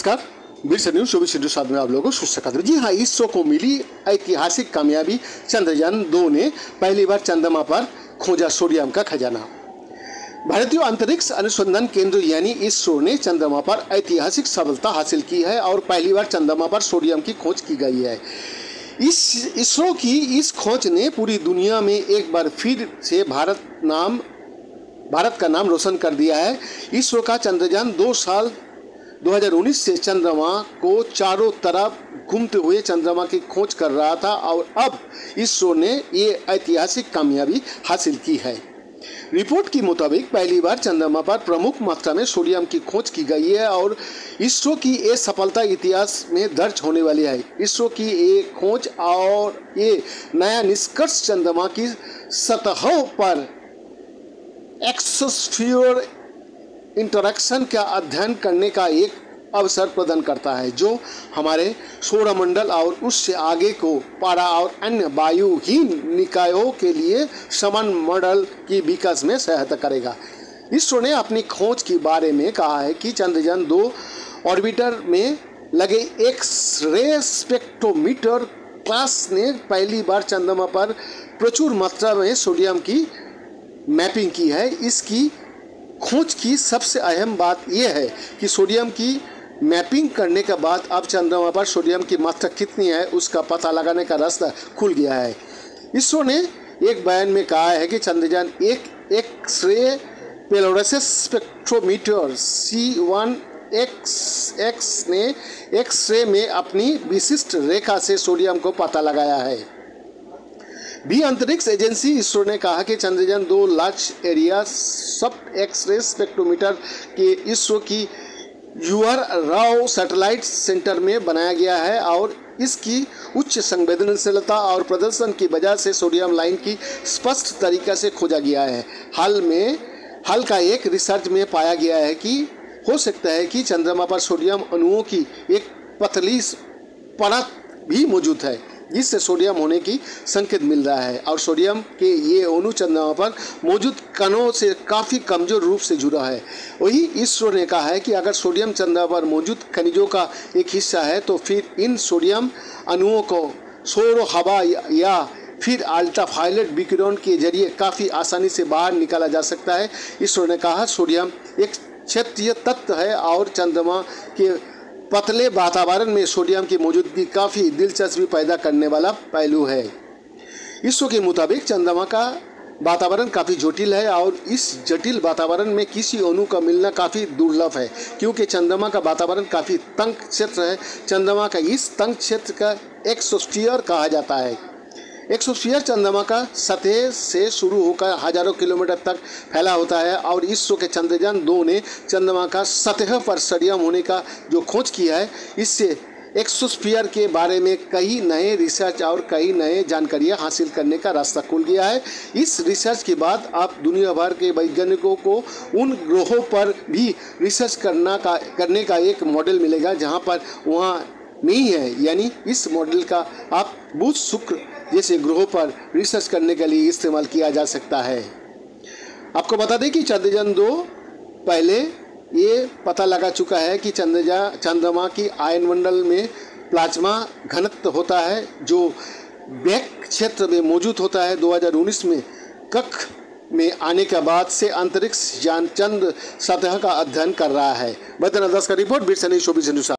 नमस्कार, बीर न्यूज 24/7 में आप लोगों को सुस्वागत। जी हाँ, इसरो को मिली ऐतिहासिक कामयाबी। चंद्रयान 2 ने पहली बार चंद्रमा पर खोजा सोडियम का खजाना। भारतीय अंतरिक्ष अनुसंधान केंद्र यानी इसरो ने चंद्रमा पर ऐतिहासिक सफलता हासिल की है और पहली बार चंद्रमा पर सोडियम की खोज की गई है। इसरो की इस खोज ने पूरी दुनिया में एक बार फिर से भारत का नाम रोशन कर दिया है। इसरो का चंद्रयान 2 साल 2019 से चंद्रमा को चारों तरफ घूमते हुए चंद्रमा की खोज कर रहा था और अब इसरो ने ये ऐतिहासिक कामयाबी हासिल की है। रिपोर्ट के मुताबिक पहली बार चंद्रमा पर प्रमुख मात्रा में सोडियम की खोज की गई है और इसरो की ये सफलता इतिहास में दर्ज होने वाली है। इसरो की ये खोज और ये नया निष्कर्ष चंद्रमा की सतहों पर एक्सोस्फीयर इंटरैक्शन का अध्ययन करने का एक अवसर प्रदान करता है, जो हमारे सौरमंडल और उससे आगे को पारा और अन्य वायुहीन निकायों के लिए समान मॉडल की विकास में सहायता करेगा। इसरो ने अपनी खोज के बारे में कहा है कि चंद्रयान 2 ऑर्बिटर में लगे एक्स-रे स्पेक्ट्रोमीटर क्लास ने पहली बार चंद्रमा पर प्रचुर मात्रा में सोडियम की मैपिंग की है। इसकी खोज की सबसे अहम बात यह है कि सोडियम की मैपिंग करने के बाद अब चंद्रमा पर सोडियम की मात्रा कितनी है उसका पता लगाने का रास्ता खुल गया है। इसरो ने एक बयान में कहा है कि चंद्रयान एक एक्स-रे फ्लोरेसेंस स्पेक्ट्रोमीटर C1XX ने एक्स-रे में अपनी विशिष्ट रेखा से सोडियम को पता लगाया है। भी अंतरिक्ष एजेंसी इसरो ने कहा कि चंद्रयान 2 लार्ज एरिया सब एक्स-रे स्पेक्ट्रोमीटर के इसरो की यूआर राव सैटेलाइट सेंटर में बनाया गया है और इसकी उच्च संवेदनशीलता और प्रदर्शन की वजह से सोडियम लाइन की स्पष्ट तरीका से खोजा गया है। हाल का एक रिसर्च में पाया गया है कि हो सकता है कि चंद्रमा पर सोडियम अणुओं की एक पतली परत भी मौजूद है, जिससे सोडियम होने की संकेत मिल रहा है और सोडियम के ये अणु चंद्रमा पर मौजूद कणों से काफ़ी कमजोर रूप से जुड़ा है। वही इसरो ने कहा है कि अगर सोडियम चंद्रमा पर मौजूद खनिजों का एक हिस्सा है तो फिर इन सोडियम अणुओं को सौर हवा या फिर अल्ट्रावायलेट विकिरण के जरिए काफ़ी आसानी से बाहर निकाला जा सकता है। इसरो ने कहा सोडियम एक क्षेत्रीय तत्व है और चंद्रमा के पतले वातावरण में सोडियम की मौजूदगी काफ़ी दिलचस्पी पैदा करने वाला पहलू है। इसरो के मुताबिक चंद्रमा का वातावरण काफ़ी जटिल है और इस जटिल वातावरण में किसी अणु का मिलना काफ़ी दुर्लभ है, क्योंकि चंद्रमा का वातावरण काफ़ी तंग क्षेत्र है। चंद्रमा का इस तंग क्षेत्र का एक्सोस्फीयर कहा जाता है। एक्सोस्फीयर चंद्रमा का सतह से शुरू होकर हजारों किलोमीटर तक फैला होता है और इसरो के चंद्रयान 2 ने चंद्रमा का सतह पर सोडियम होने का जो खोज किया है, इससे एक्सोस्फीयर के बारे में कई नए रिसर्च और कई नए जानकारियां हासिल करने का रास्ता खुल गया है। इस रिसर्च के बाद अब दुनिया भर के वैज्ञानिकों को उन ग्रहों पर भी रिसर्च करने का एक मॉडल मिलेगा जहां पर वहां नहीं है, यानी इस मॉडल का आप बुध, शुक्र जैसे ग्रहों पर रिसर्च करने के लिए इस्तेमाल किया जा सकता है। आपको बता दें कि चंद्रयान 2 पहले ये पता लगा चुका है कि चंद्रमा की आयनमंडल में प्लाज्मा घनत्व होता है जो बैक क्षेत्र में मौजूद होता है। 2019 में कक्ष में आने के बाद से अंतरिक्ष यान चंद्र सतह का अध्ययन कर रहा है। बैद्यनाथ दास का रिपोर्ट, बीर न्यूज 24/7।